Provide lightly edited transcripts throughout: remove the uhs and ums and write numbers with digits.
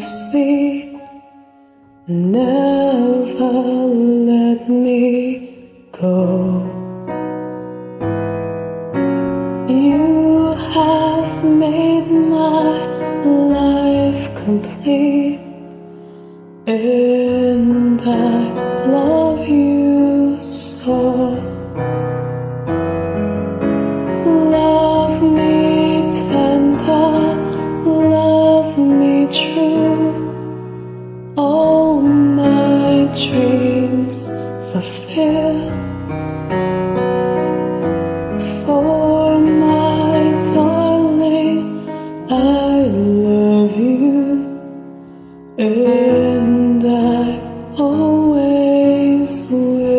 sweet. Never let me go. You have made my life complete, and I love you so. Love me tender, love me true, all my dreams fulfill. For my darling, I love you, and I always will.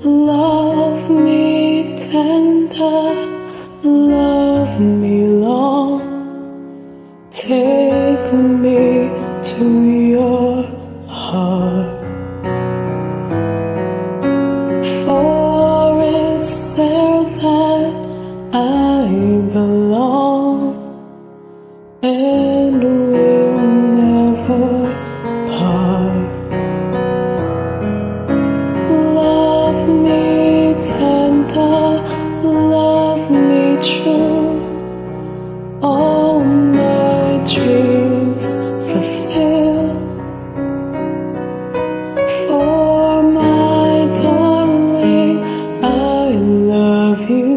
Love me tender, love me long, take me to your heart, for it's there that I belong, and we'll never part. Love me tender, love me true, all my dreams fulfill. For my darling, I love you,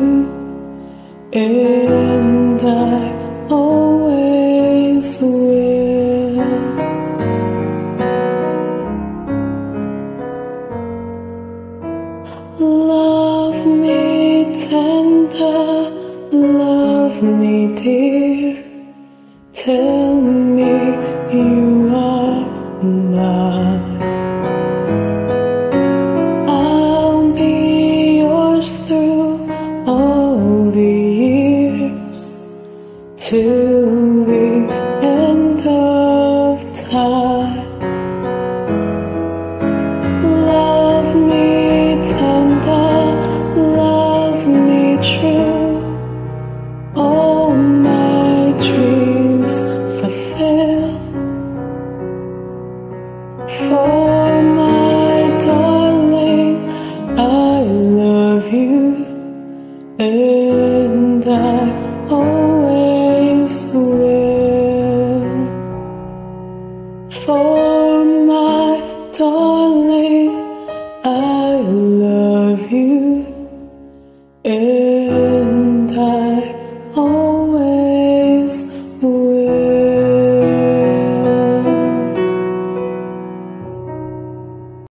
and I always will. Love me tender, love me dear, tell me you are mine. I'll be yours through all the years, till we